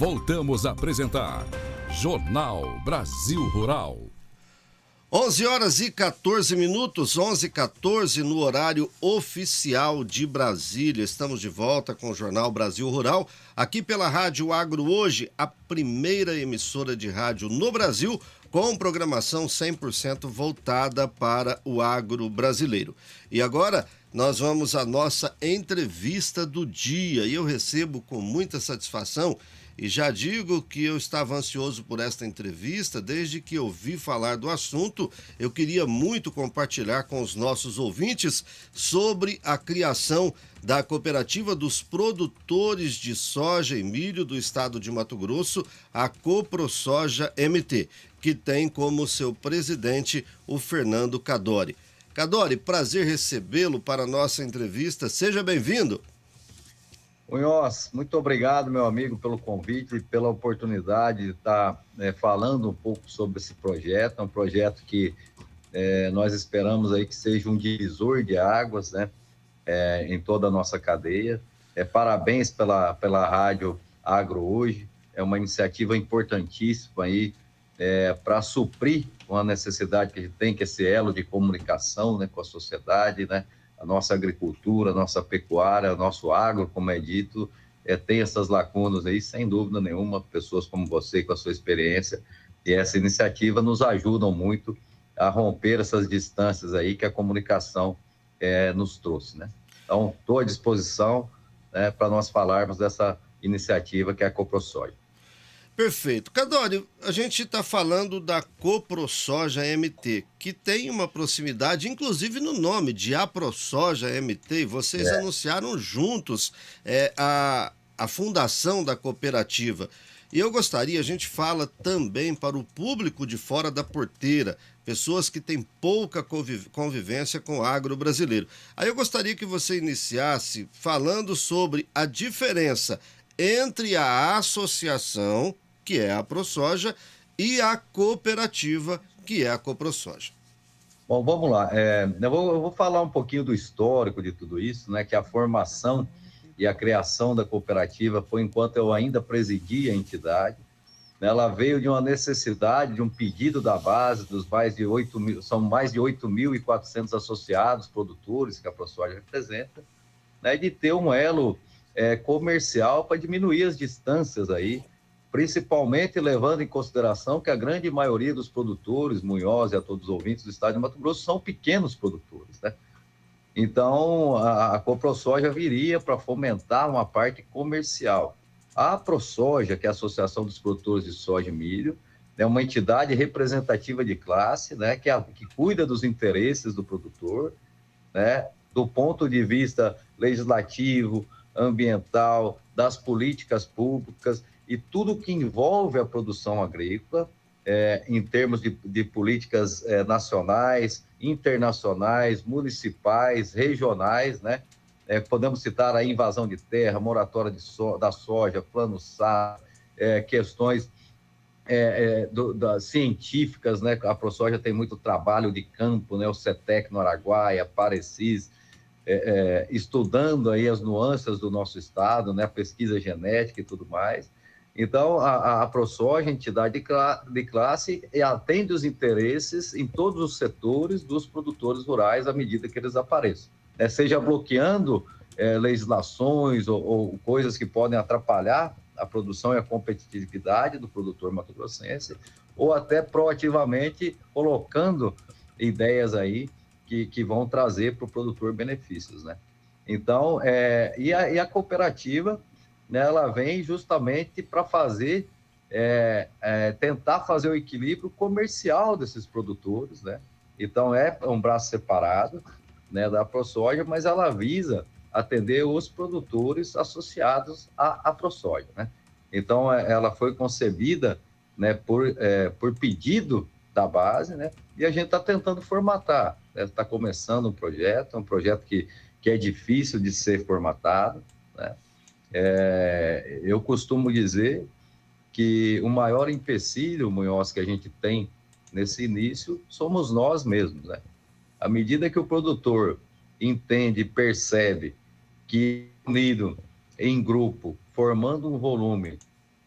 voltamos a apresentar Jornal Brasil Rural. 11 horas e 14 minutos, 11h14 no horário oficial de Brasília. Estamos de volta com o Jornal Brasil Rural, aqui pela Rádio Agro Hoje, a primeira emissora de rádio no Brasil com programação 100% voltada para o agro brasileiro. E agora nós vamos à nossa entrevista do dia e eu recebo com muita satisfação. E já digo que eu estava ansioso por esta entrevista, desde que ouvi falar do assunto, eu queria muito compartilhar com os nossos ouvintes sobre a criação da Cooperativa dos Produtores de Soja e Milho do Estado de Mato Grosso, a CoproSoja MT, que tem como seu presidente o Fernando Cadori. Cadori, prazer recebê-lo para a nossa entrevista, seja bem-vindo. Munhoz, muito obrigado, meu amigo, pelo convite e pela oportunidade de estar falando um pouco sobre esse projeto. É um projeto que nós esperamos aí que seja um divisor de águas, né, em toda a nossa cadeia. Parabéns pela Rádio Agro Hoje, é uma iniciativa importantíssima aí para suprir uma necessidade que a gente tem, que é esse elo de comunicação, né, com a sociedade, né? A nossa agricultura, a nossa pecuária, o nosso agro, como é dito, tem essas lacunas aí, sem dúvida nenhuma, pessoas como você, com a sua experiência, e essa iniciativa nos ajudam muito a romper essas distâncias aí que a comunicação nos trouxe, né? Então, estou à disposição para nós falarmos dessa iniciativa que é a CoproSoja. Perfeito. Cadori, a gente está falando da CoproSoja MT, que tem uma proximidade, inclusive no nome de AproSoja MT, e vocês anunciaram juntos a fundação da cooperativa. E eu gostaria, a gente fala também para o público de fora da porteira, pessoas que têm pouca convivência com o agro brasileiro. Aí eu gostaria que você iniciasse falando sobre a diferença entre a associação, que é a AproSoja, e a cooperativa, que é a CoproSoja. Bom, vamos lá. Eu vou falar um pouquinho do histórico de tudo isso, né? Que a formação e a criação da cooperativa foi enquanto eu ainda presidia a entidade. Ela veio de uma necessidade, de um pedido da base, dos mais de 8 mil, são mais de 8.400 associados, produtores que a AproSoja representa, né? De ter um elo comercial para diminuir as distâncias aí, principalmente levando em consideração que a grande maioria dos produtores, Munhoz e a todos os ouvintes do estado de Mato Grosso, são pequenos produtores, né? Então, a CoproSoja viria para fomentar uma parte comercial. A AproSoja, que é a Associação dos Produtores de Soja e Milho, é uma entidade representativa de classe, né, que cuida dos interesses do produtor, né, do ponto de vista legislativo, ambiental, das políticas públicas e tudo que envolve a produção agrícola, em termos de políticas nacionais, internacionais, municipais, regionais, né? Podemos citar a invasão de terra, moratória da soja, plano SAF, questões científicas, né? A AproSoja tem muito trabalho de campo, né? O CETEC no Araguaia, Parecis, estudando aí as nuances do nosso estado, né? A pesquisa genética e tudo mais. Então, a AproSoja, entidade de classe, atende os interesses em todos os setores dos produtores rurais à medida que eles apareçam. Seja bloqueando legislações ou coisas que podem atrapalhar a produção e a competitividade do produtor mato-grossense, ou até proativamente colocando ideias aí que vão trazer para o produtor benefícios, né? Então, e a cooperativa, né, ela vem justamente para fazer, tentar fazer o equilíbrio comercial desses produtores, né? Então, é um braço separado, né, da AproSoja, mas ela visa atender os produtores associados à AproSoja, né? Então, ela foi concebida, né, por pedido da base, né? E a gente está tentando formatar, está começando um projeto, que é difícil de ser formatado, né? Eu costumo dizer que o maior empecilho, Munhoz, que a gente tem nesse início, somos nós mesmos, né? À medida que o produtor entende e percebe que unido em grupo, formando um volume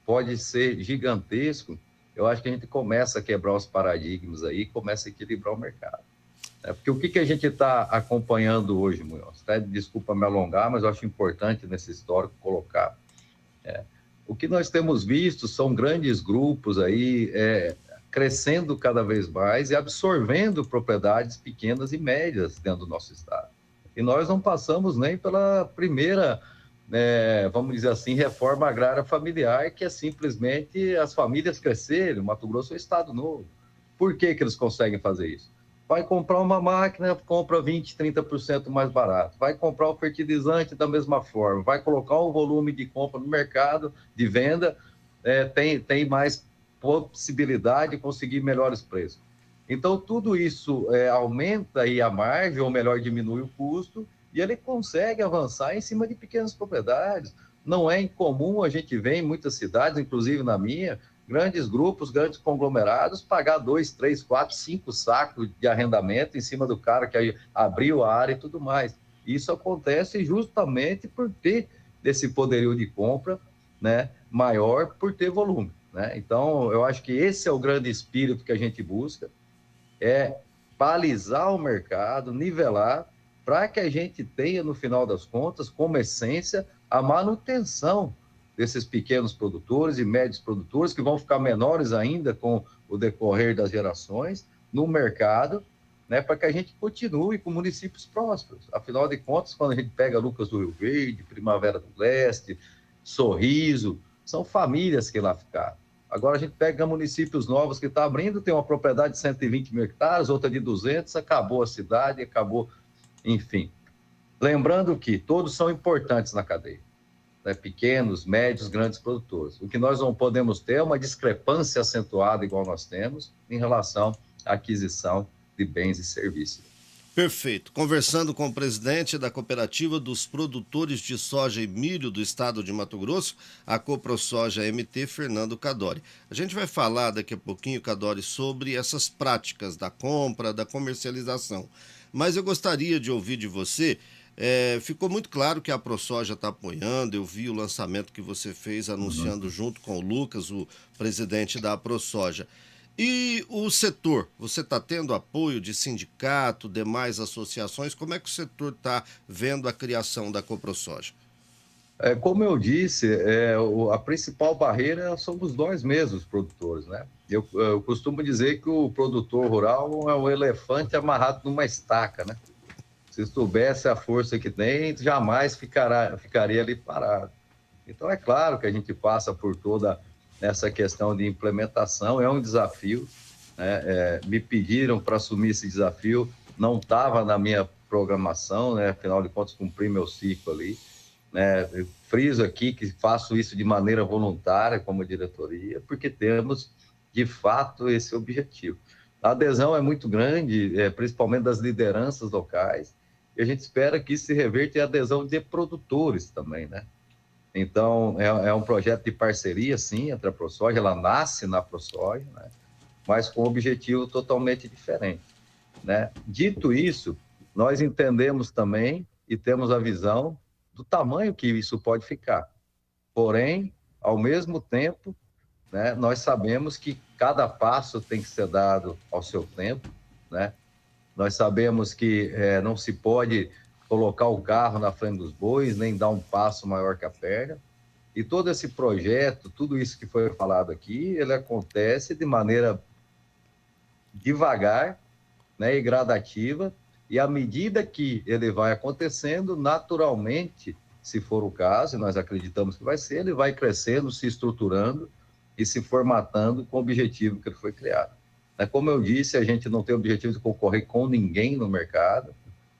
pode ser gigantesco, eu acho que a gente começa a quebrar os paradigmas aí, começa a equilibrar o mercado. Porque o que a gente está acompanhando hoje, Munhoz? Desculpa me alongar, mas eu acho importante nesse histórico colocar. O que nós temos visto são grandes grupos aí crescendo cada vez mais e absorvendo propriedades pequenas e médias dentro do nosso estado. E nós não passamos nem pela primeira, vamos dizer assim, reforma agrária familiar, que é simplesmente as famílias crescerem. O Mato Grosso é um estado novo. Por que eles conseguem fazer isso? Vai comprar uma máquina, compra 20%, 30% mais barato. Vai comprar o fertilizante da mesma forma. Vai colocar um volume de compra no mercado, de venda, tem mais possibilidade de conseguir melhores preços. Então, tudo isso aumenta aí a margem, ou melhor, diminui o custo, e ele consegue avançar em cima de pequenas propriedades. Não é incomum, a gente vê em muitas cidades, inclusive na minha, grandes grupos, grandes conglomerados, pagar 2, 3, 4, 5 sacos de arrendamento em cima do cara que abriu a área e tudo mais. Isso acontece justamente por ter esse poderio de compra, né, maior, por ter volume, né? Então, eu acho que esse é o grande espírito que a gente busca, é balizar o mercado, nivelar, para que a gente tenha, no final das contas, como essência, a manutenção desses pequenos produtores e médios produtores, que vão ficar menores ainda com o decorrer das gerações, no mercado, né, para que a gente continue com municípios prósperos. Afinal de contas, quando a gente pega Lucas do Rio Verde, Primavera do Leste, Sorriso, são famílias que lá ficaram. Agora a gente pega municípios novos que estão abrindo, tem uma propriedade de 120 mil hectares, outra de 200, acabou a cidade, acabou, enfim. Lembrando que todos são importantes na cadeia. Pequenos, médios, grandes produtores. O que nós não podemos ter é uma discrepância acentuada, igual nós temos, em relação à aquisição de bens e serviços. Perfeito. Conversando com o presidente da Cooperativa dos Produtores de Soja e Milho do Estado de Mato Grosso, a CoproSoja MT, Fernando Cadori. A gente vai falar daqui a pouquinho, Cadori, sobre essas práticas da compra, da comercialização. Mas eu gostaria de ouvir de você. Ficou muito claro que a ProSoja está apoiando, eu vi o lançamento que você fez anunciando junto com o Lucas, o presidente da ProSoja. E o setor, você está tendo apoio de sindicato, demais associações, como é que o setor está vendo a criação da CoproSoja? Como eu disse, a principal barreira somos nós mesmos, produtores, né? Eu costumo dizer que o produtor rural é um elefante amarrado numa estaca, né? Se soubesse a força que tem, jamais ficaria ali parado. Então, é claro que a gente passa por toda essa questão de implementação, é um desafio, né? Me pediram para assumir esse desafio, não estava na minha programação, né? Afinal de contas, cumpri meu ciclo ali, né? Eu friso aqui que faço isso de maneira voluntária como diretoria, porque temos, de fato, esse objetivo. A adesão é muito grande, principalmente das lideranças locais, e a gente espera que isso se reverta em adesão de produtores também, né? Então, é um projeto de parceria, sim, entre a ProSoja, ela nasce na ProSoja, né? Mas com um objetivo totalmente diferente, né? Dito isso, nós entendemos também e temos a visão do tamanho que isso pode ficar. Porém, ao mesmo tempo, né, nós sabemos que cada passo tem que ser dado ao seu tempo, né? Nós sabemos que não se pode colocar o carro na frente dos bois, nem dar um passo maior que a perna. E todo esse projeto, tudo isso que foi falado aqui, ele acontece de maneira devagar, né, e gradativa, e à medida que ele vai acontecendo, naturalmente, se for o caso, e nós acreditamos que vai ser, ele vai crescendo, se estruturando e se formatando com o objetivo que ele foi criado. Como eu disse, a gente não tem o objetivo de concorrer com ninguém no mercado,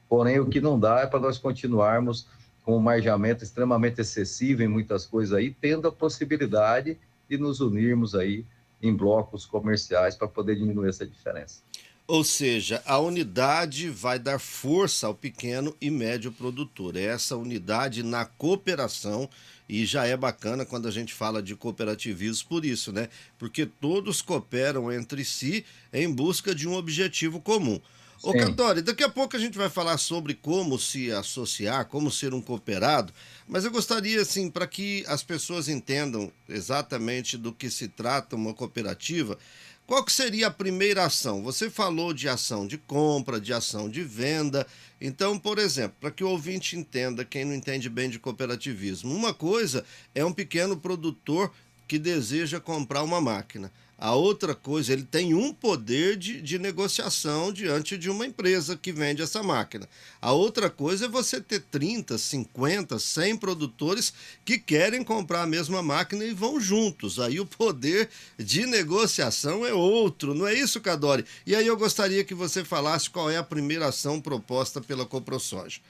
porém o que não dá é para nós continuarmos com um margeamento extremamente excessivo em muitas coisas aí, tendo a possibilidade de nos unirmos aí em blocos comerciais para poder diminuir essa diferença. Ou seja, a unidade vai dar força ao pequeno e médio produtor. É essa unidade na cooperação, e já é bacana quando a gente fala de cooperativismo por isso, né? Porque todos cooperam entre si em busca de um objetivo comum. Ô Sim. Cantori, daqui a pouco a gente vai falar sobre como se associar, como ser um cooperado, mas eu gostaria, assim, para que as pessoas entendam exatamente do que se trata uma cooperativa, qual que seria a primeira ação? Você falou de ação de compra, de ação de venda. Então, por exemplo, para que o ouvinte entenda, quem não entende bem de cooperativismo, uma coisa é um pequeno produtor que deseja comprar uma máquina. A outra coisa, ele tem um poder de negociação diante de uma empresa que vende essa máquina. A outra coisa é você ter 30, 50, 100 produtores que querem comprar a mesma máquina e vão juntos. Aí o poder de negociação é outro, não é isso, Cadori? E aí eu gostaria que você falasse qual é a primeira ação proposta pela Coprosoja.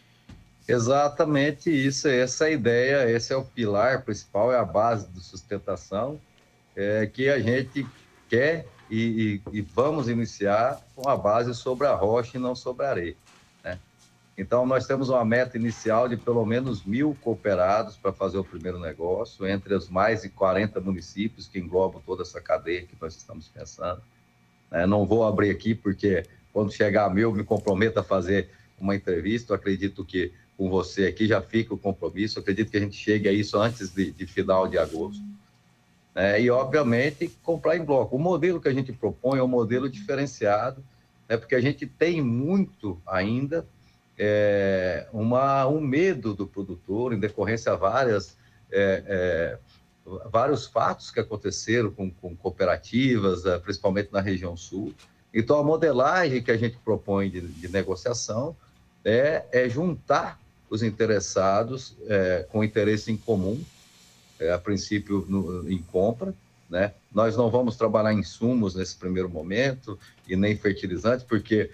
Exatamente isso, essa é a ideia, esse é o pilar principal, é a base de sustentação, que a gente quer e vamos iniciar com a base sobre a rocha e não sobre a areia, né? Então, nós temos uma meta inicial de pelo menos 1.000 cooperados para fazer o primeiro negócio, entre os mais de 40 municípios que englobam toda essa cadeia que nós estamos pensando, né? Não vou abrir aqui, porque quando chegar a 1.000, me comprometo a fazer uma entrevista. Eu acredito que com você aqui já fica o compromisso. Eu acredito que a gente chegue a isso antes de final de agosto. E, obviamente, comprar em bloco. O modelo que a gente propõe é um modelo diferenciado, né, porque a gente tem muito ainda um medo do produtor em decorrência a vários fatos que aconteceram com cooperativas, principalmente na região sul. Então, a modelagem que a gente propõe de negociação é juntar os interessados com interesse em comum, a princípio em compra, né? Nós não vamos trabalhar insumos nesse primeiro momento e nem fertilizantes, porque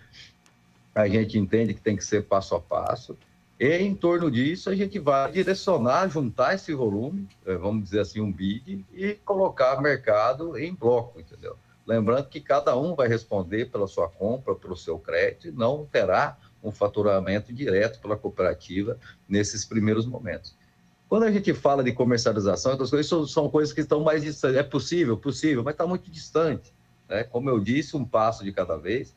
a gente entende que tem que ser passo a passo, e em torno disso a gente vai direcionar, juntar esse volume, vamos dizer assim, um bid, e colocar mercado em bloco, entendeu? Lembrando que cada um vai responder pela sua compra, pelo seu crédito, e não terá um faturamento direto pela cooperativa nesses primeiros momentos. Quando a gente fala de comercialização, outras coisas são coisas que estão mais distantes. É possível, mas está muito distante, né? Como eu disse, um passo de cada vez.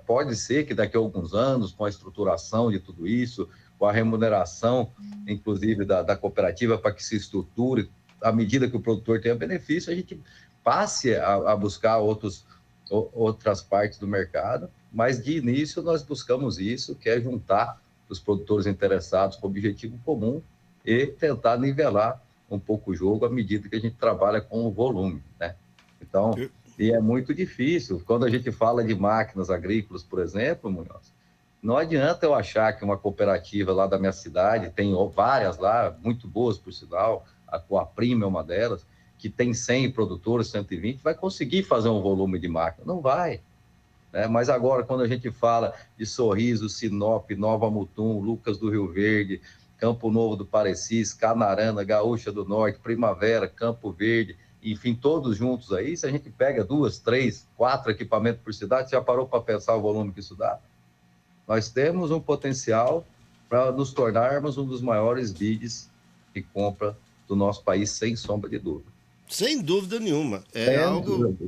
Pode ser que daqui a alguns anos, com a estruturação de tudo isso, com a remuneração, inclusive, da cooperativa, para que se estruture, à medida que o produtor tenha benefício, a gente passe a buscar outras partes do mercado, mas de início nós buscamos isso, que é juntar os produtores interessados com objetivo comum e tentar nivelar um pouco o jogo à medida que a gente trabalha com o volume, né? Então, e é muito difícil. Quando a gente fala de máquinas agrícolas, por exemplo, Munhoz, não adianta eu achar que uma cooperativa lá da minha cidade, tem várias lá, muito boas por sinal, a Coaprima é uma delas, que tem 100 produtores, 120, vai conseguir fazer um volume de máquina. Não vai, né? Mas agora, quando a gente fala de Sorriso, Sinop, Nova Mutum, Lucas do Rio Verde, Campo Novo do Parecis, Canarana, Gaúcha do Norte, Primavera, Campo Verde, enfim, todos juntos aí, se a gente pega 2, 3, 4 equipamentos por cidade, já parou para pensar o volume que isso dá? Nós temos um potencial para nos tornarmos um dos maiores bids de compra do nosso país, sem sombra de dúvida. Sem dúvida nenhuma. Algo...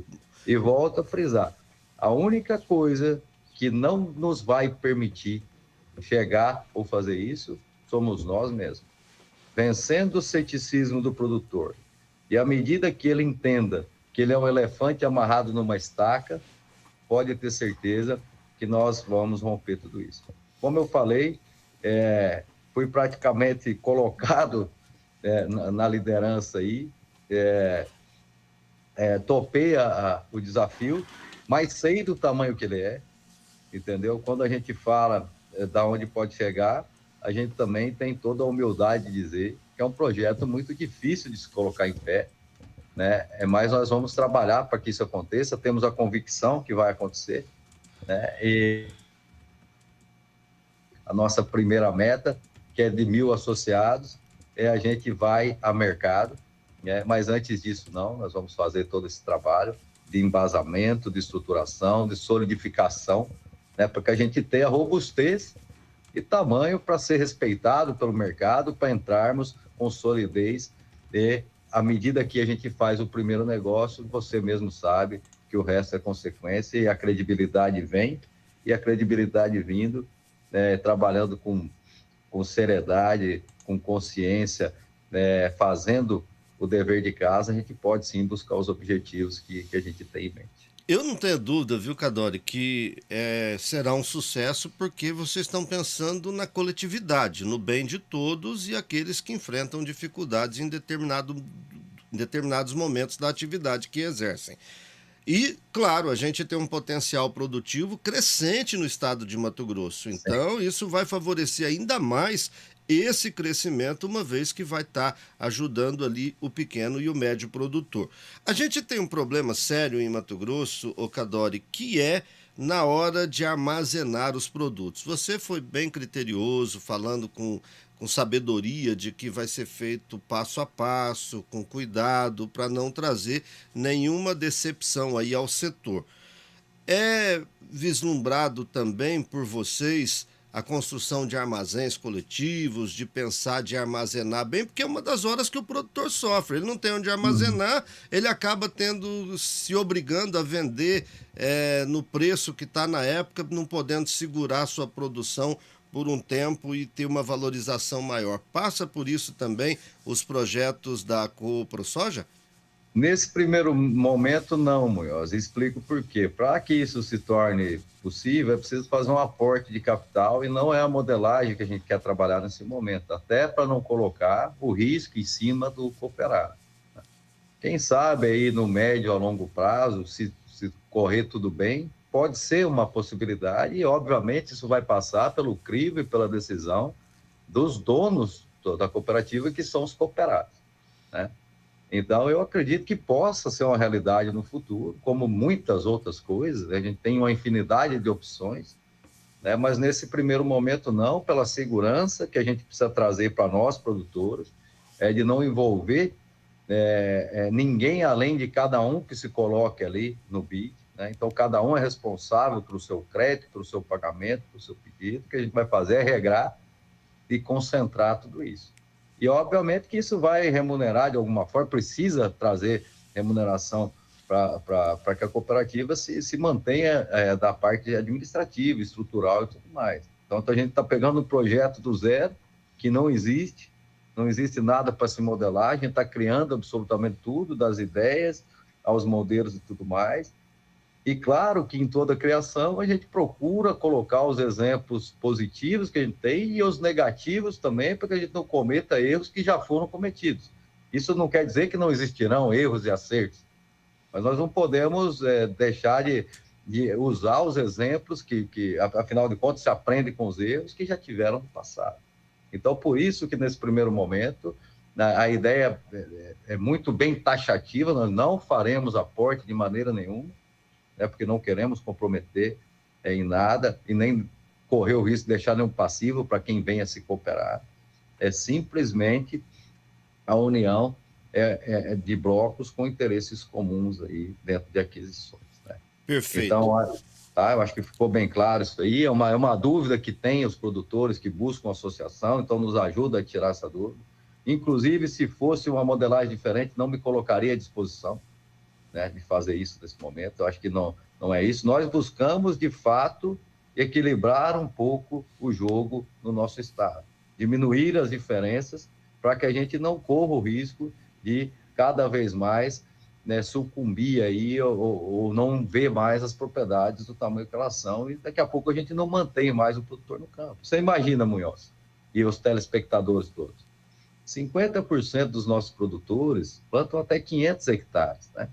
E volto a frisar, a única coisa que não nos vai permitir chegar ou fazer isso somos nós mesmos. Vencendo o ceticismo do produtor, e à medida que ele entenda que ele é um elefante amarrado numa estaca, pode ter certeza que nós vamos romper tudo isso. Como eu falei, fui praticamente colocado na liderança aí, topei o desafio, mas sei do tamanho que ele é, entendeu? Quando a gente fala da onde pode chegar, a gente também tem toda a humildade de dizer que é um projeto muito difícil de se colocar em pé, né? Mas nós vamos trabalhar para que isso aconteça, temos a convicção que vai acontecer, né? E a nossa primeira meta, que é de 1.000 associados, a gente vai a mercado, né? Mas antes disso não, nós vamos fazer todo esse trabalho de embasamento, de estruturação, de solidificação, né? Para que a gente tenha robustez e tamanho para ser respeitado pelo mercado, para entrarmos com solidez. E à medida que a gente faz o primeiro negócio, você mesmo sabe que o resto é consequência, e a credibilidade vem, e a credibilidade vindo, trabalhando com seriedade, com consciência, fazendo o dever de casa, a gente pode sim buscar os objetivos que a gente tem em mente. Eu não tenho dúvida, viu, Cadori, que será um sucesso porque vocês estão pensando na coletividade, no bem de todos e aqueles que enfrentam dificuldades em determinados momentos da atividade que exercem. E, claro, a gente tem um potencial produtivo crescente no estado de Mato Grosso. Então, isso vai favorecer ainda mais esse crescimento, uma vez que vai estar ajudando ali o pequeno e o médio produtor. A gente tem um problema sério em Mato Grosso, Cadori, que é na hora de armazenar os produtos. Você foi bem criterioso, falando com sabedoria de que vai ser feito passo a passo, com cuidado, para não trazer nenhuma decepção aí ao setor. É vislumbrado também por vocês a construção de armazéns coletivos, de pensar de armazenar bem, porque é uma das horas que o produtor sofre. Ele não tem onde armazenar, ele acaba se obrigando a vender no preço que está na época, não podendo segurar sua produção por um tempo e ter uma valorização maior. Passa por isso também os projetos da CoProSoja? Nesse primeiro momento, não, Munhoz. Explico por quê. Para que isso se torne possível, é preciso fazer um aporte de capital e não é a modelagem que a gente quer trabalhar nesse momento, até para não colocar o risco em cima do cooperado. Quem sabe aí no médio a longo prazo, se correr tudo bem, pode ser uma possibilidade e, obviamente, isso vai passar pelo crivo e pela decisão dos donos da cooperativa, que são os cooperados, né? Então, eu acredito que possa ser uma realidade no futuro, como muitas outras coisas. A gente tem uma infinidade de opções, né? Mas nesse primeiro momento não, pela segurança que a gente precisa trazer para nós, produtores, de não envolver ninguém além de cada um que se coloque ali no BID. Então, cada um é responsável pelo seu crédito, pelo seu pagamento, pelo seu pedido. O que a gente vai fazer é regrar e concentrar tudo isso. E, obviamente, que isso vai remunerar de alguma forma, precisa trazer remuneração para que a cooperativa se mantenha da parte administrativa, estrutural e tudo mais. Então, a gente está pegando um projeto do zero, que não existe nada para se modelar, a gente está criando absolutamente tudo, das ideias aos modelos e tudo mais. E claro que em toda criação a gente procura colocar os exemplos positivos que a gente tem e os negativos também, para que a gente não cometa erros que já foram cometidos. Isso não quer dizer que não existirão erros e acertos, mas nós não podemos deixar de usar os exemplos que, afinal de contas, se aprende com os erros que já tiveram no passado. Então, por isso que nesse primeiro momento, a ideia é muito bem taxativa, nós não faremos aporte de maneira nenhuma, porque não queremos comprometer em nada e nem correr o risco de deixar nenhum passivo para quem venha se cooperar. É simplesmente a união de blocos com interesses comuns aí dentro de aquisições, né? Perfeito. Então, eu acho que ficou bem claro isso aí. É uma dúvida que tem os produtores que buscam associação, então nos ajuda a tirar essa dúvida. Inclusive, se fosse uma modelagem diferente, não me colocaria à disposição, né, de fazer isso nesse momento. Eu acho que não é isso. Nós buscamos, de fato, equilibrar um pouco o jogo no nosso estado, diminuir as diferenças para que a gente não corra o risco de cada vez mais, né, sucumbir aí ou não ver mais as propriedades do tamanho que elas são e daqui a pouco a gente não mantém mais o produtor no campo. Você imagina, Munhoz, e os telespectadores todos, 50% dos nossos produtores plantam até 500 hectares, né?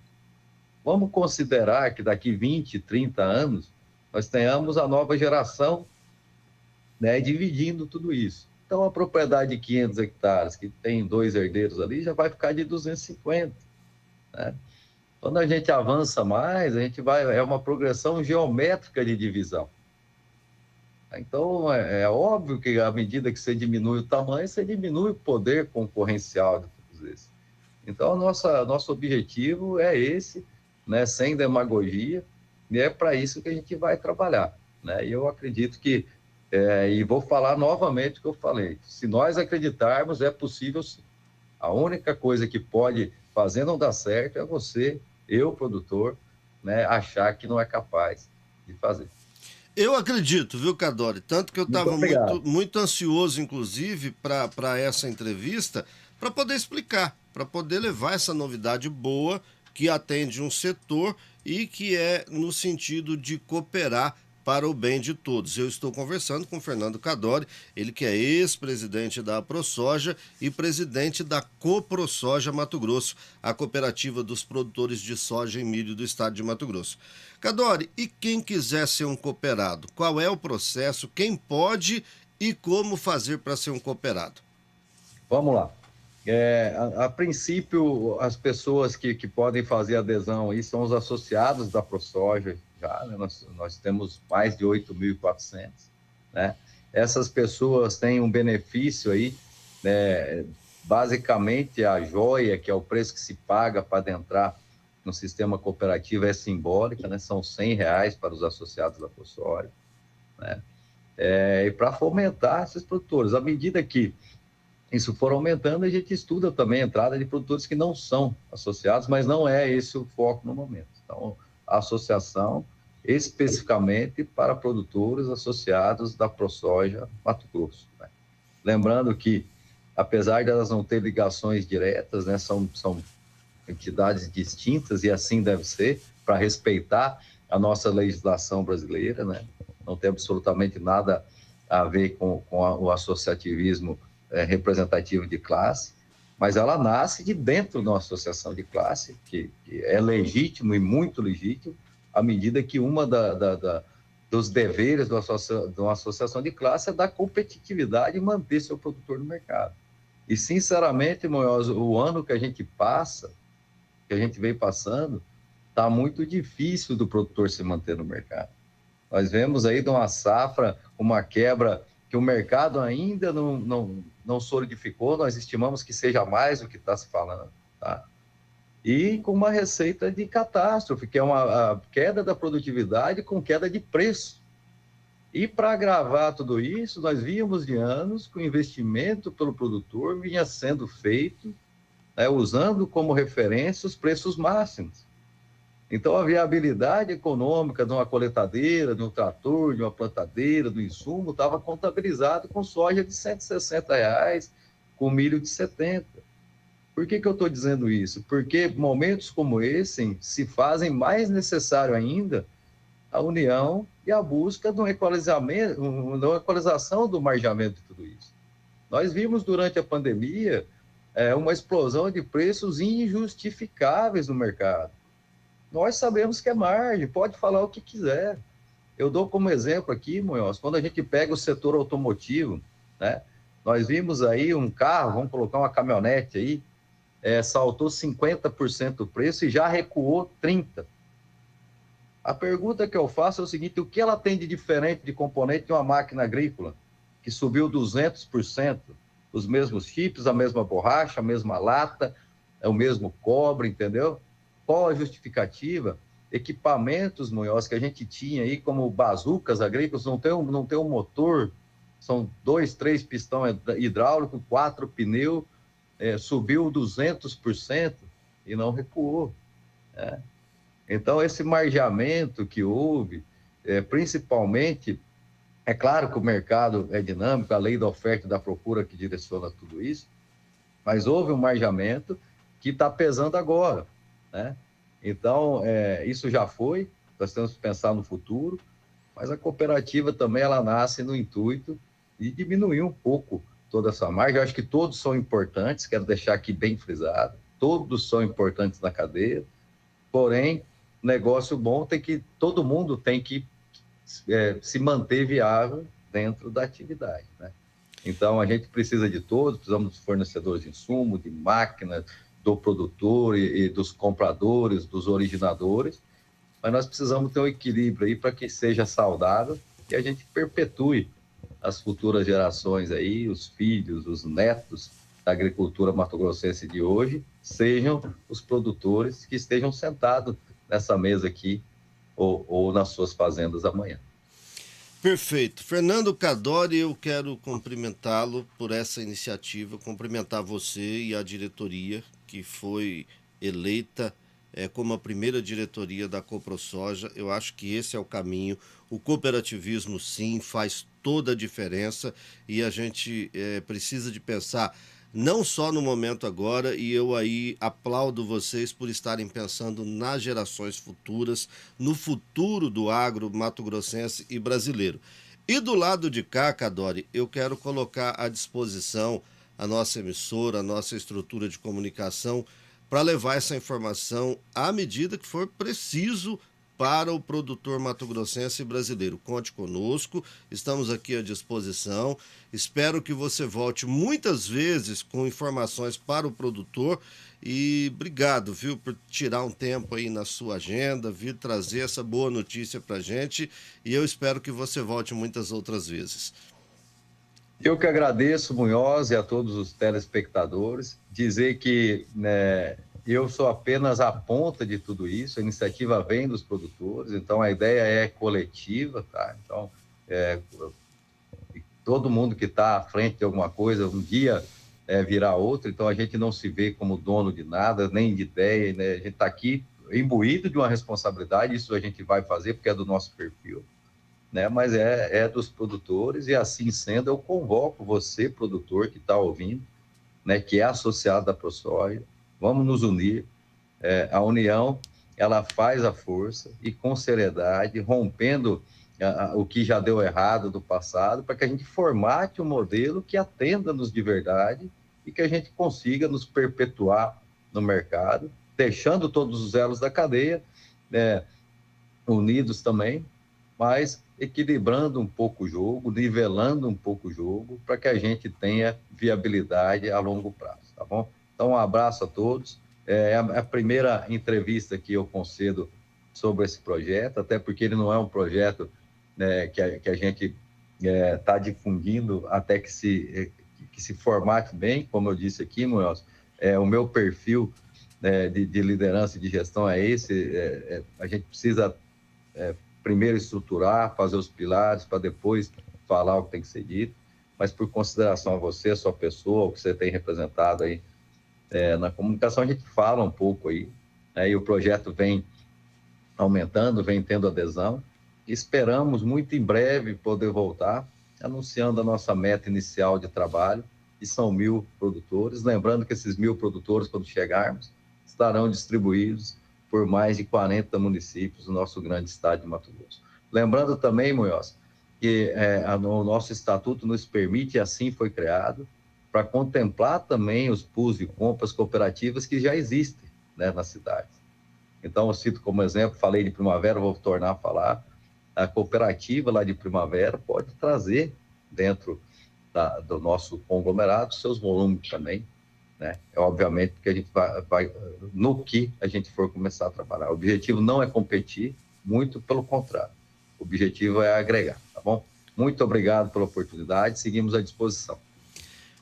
Vamos considerar que daqui 20, 30 anos, nós tenhamos a nova geração, né, dividindo tudo isso. Então, a propriedade de 500 hectares, que tem 2 herdeiros ali, já vai ficar de 250. Né? Quando a gente avança mais, a gente é uma progressão geométrica de divisão. Então, é óbvio que à medida que você diminui o tamanho, você diminui o poder concorrencial de todos esses. Então, nosso objetivo é esse, né, sem demagogia, e é para isso que a gente vai trabalhar, né? E eu acredito que, e vou falar novamente o que eu falei, se nós acreditarmos, é possível sim. A única coisa que pode fazer não dar certo é você, eu, produtor, né, achar que não é capaz de fazer. Eu acredito, viu, Cadore? Tanto que eu estava muito ansioso, inclusive, para essa entrevista, para poder explicar, para poder levar essa novidade boa que atende um setor e que é no sentido de cooperar para o bem de todos. Eu estou conversando com o Fernando Cadore, ele que é ex-presidente da AproSoja e presidente da CoProSoja Mato Grosso, a cooperativa dos produtores de soja e milho do estado de Mato Grosso. Cadore, e quem quiser ser um cooperado? Qual é o processo? Quem pode e como fazer para ser um cooperado? Vamos lá. A princípio, as pessoas que podem fazer adesão aí são os associados da ProSoja, já, né? Nós temos mais de 8.400, né? Essas pessoas têm um benefício aí, né? Basicamente, a joia, que é o preço que se paga para adentrar no sistema cooperativo, é simbólica, né? São R$100 para os associados da ProSoja, né? E para fomentar esses produtores, à medida que isso for aumentando, a gente estuda também a entrada de produtores que não são associados, mas não é esse o foco no momento. Então, a associação especificamente para produtores associados da ProSoja Mato Grosso, né? Lembrando que, apesar de elas não ter ligações diretas, né, são entidades distintas e assim deve ser, para respeitar a nossa legislação brasileira, né? Não tem absolutamente nada a ver com o associativismo representativo de classe, mas ela nasce de dentro de uma associação de classe, que é legítimo e muito legítimo, à medida que uma dos deveres de uma associação de classe é dar competitividade e manter seu produtor no mercado. E, sinceramente, Munhoz, o ano que a gente passa, que a gente vem passando, está muito difícil do produtor se manter no mercado. Nós vemos aí de uma safra, uma quebra que o mercado ainda não solidificou, nós estimamos que seja mais do que está se falando, tá? E com uma receita de catástrofe, que é a queda da produtividade com queda de preço. E para agravar tudo isso, nós víamos de anos que o investimento pelo produtor vinha sendo feito, né, usando como referência os preços máximos. Então, a viabilidade econômica de uma coletadeira, de um trator, de uma plantadeira, do insumo, estava contabilizado com soja de R$160, com milho de 70. Por que eu estou dizendo isso? Porque momentos como esse se fazem mais necessário ainda a união e a busca de uma equalização do margeamento de tudo isso. Nós vimos durante a pandemia uma explosão de preços injustificáveis no mercado. Nós sabemos que é margem, pode falar o que quiser. Eu dou como exemplo aqui, Munhoz, quando a gente pega o setor automotivo, né? Nós vimos aí um carro, vamos colocar uma caminhonete aí, saltou 50% o preço e já recuou 30%. A pergunta que eu faço é o seguinte: o que ela tem de diferente de componente de uma máquina agrícola, que subiu 200%? Os mesmos chips, a mesma borracha, a mesma lata, o mesmo cobre, entendeu? Qual a justificativa? Equipamentos, Munhoz, que a gente tinha aí, como bazucas agrícolas, não tem um motor, são 2, 3 pistão hidráulico, 4 pneu, subiu 200% e não recuou, né? Então, esse margeamento que houve, principalmente, é claro que o mercado é dinâmico, a lei da oferta e da procura que direciona tudo isso, mas houve um margeamento que está pesando agora, né? Então, isso já foi, nós temos que pensar no futuro, mas a cooperativa também ela nasce no intuito de diminuir um pouco toda essa margem. Eu acho que todos são importantes, quero deixar aqui bem frisado, todos são importantes na cadeia, porém, negócio bom todo mundo tem que se manter viável dentro da atividade, né? Então, a gente precisa de todos, precisamos dos fornecedores de insumo, de máquinas, do produtor e dos compradores, dos originadores, mas nós precisamos ter um equilíbrio aí para que seja saudável e a gente perpetue as futuras gerações aí, os filhos, os netos da agricultura mato-grossense de hoje, sejam os produtores que estejam sentados nessa mesa aqui ou nas suas fazendas amanhã. Perfeito. Fernando Cadore, eu quero cumprimentá-lo por essa iniciativa, cumprimentar você e a diretoria que foi eleita como a primeira diretoria da Coprosoja. Eu acho que esse é o caminho. O cooperativismo, sim, faz toda a diferença e a gente precisa de pensar não só no momento agora, e eu aí aplaudo vocês por estarem pensando nas gerações futuras, no futuro do agro mato-grossense e brasileiro. E do lado de cá, Cadore, eu quero colocar à disposição a nossa emissora, a nossa estrutura de comunicação, para levar essa informação à medida que for preciso para o produtor mato-grossense e brasileiro. Conte conosco, estamos aqui à disposição. Espero que você volte muitas vezes com informações para o produtor e obrigado, viu, por tirar um tempo aí na sua agenda, vir trazer essa boa notícia para a gente e eu espero que você volte muitas outras vezes. Eu que agradeço, Munhoz, e a todos os telespectadores, dizer que eu sou apenas a ponta de tudo isso, a iniciativa vem dos produtores, então a ideia é coletiva, tá? Então, todo mundo que está à frente de alguma coisa, um dia virá outro, então a gente não se vê como dono de nada, nem de ideia, né? A gente está aqui imbuído de uma responsabilidade, isso a gente vai fazer porque é do nosso perfil, né? Mas é dos produtores e assim sendo, eu convoco você, produtor que está ouvindo, né, que é associado da ProSoja, vamos nos unir, a união, ela faz a força e com seriedade, rompendo o que já deu errado do passado, para que a gente formate um modelo que atenda-nos de verdade e que a gente consiga nos perpetuar no mercado, deixando todos os elos da cadeia unidos também, mas equilibrando um pouco o jogo, nivelando um pouco o jogo, para que a gente tenha viabilidade a longo prazo, tá bom? Então, um abraço a todos. É a primeira entrevista que eu concedo sobre esse projeto, até porque ele não é um projeto que a gente está difundindo até que se formate bem, como eu disse aqui, Munhoz. O meu perfil de liderança e de gestão é esse. A gente precisa primeiro estruturar, fazer os pilares, para depois falar o que tem que ser dito, mas por consideração a você, a sua pessoa, o que você tem representado aí na comunicação, a gente fala um pouco aí, né, e o projeto vem aumentando, vem tendo adesão, e esperamos muito em breve poder voltar, anunciando a nossa meta inicial de trabalho, que são 1.000 produtores, lembrando que esses 1.000 produtores, quando chegarmos, estarão distribuídos por mais de 40 municípios do nosso grande estado de Mato Grosso. Lembrando também, Munhoz, que o nosso estatuto nos permite, e assim foi criado, para contemplar também os pools de compras cooperativas que já existem, né, na cidade. Então, eu cito como exemplo, falei de Primavera, vou tornar a falar, a cooperativa lá de Primavera pode trazer dentro do nosso conglomerado seus volumes também, né? Obviamente que a gente vai no que a gente for começar a trabalhar. O objetivo não é competir, muito pelo contrário. O objetivo é agregar, tá bom? Muito obrigado pela oportunidade, seguimos à disposição.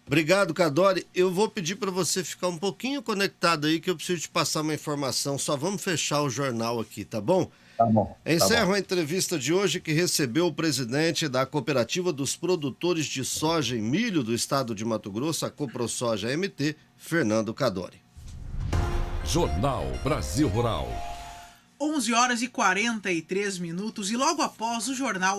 Obrigado, Cadore. Eu vou pedir para você ficar um pouquinho conectado aí, que eu preciso te passar uma informação. Só vamos fechar o jornal aqui, tá bom? Tá bom. Encerro a entrevista de hoje que recebeu o presidente da Cooperativa dos Produtores de Soja e Milho do Estado de Mato Grosso, a Coprosoja MT, Fernando Cadore. Jornal Brasil Rural. 11h43 e logo após o Jornal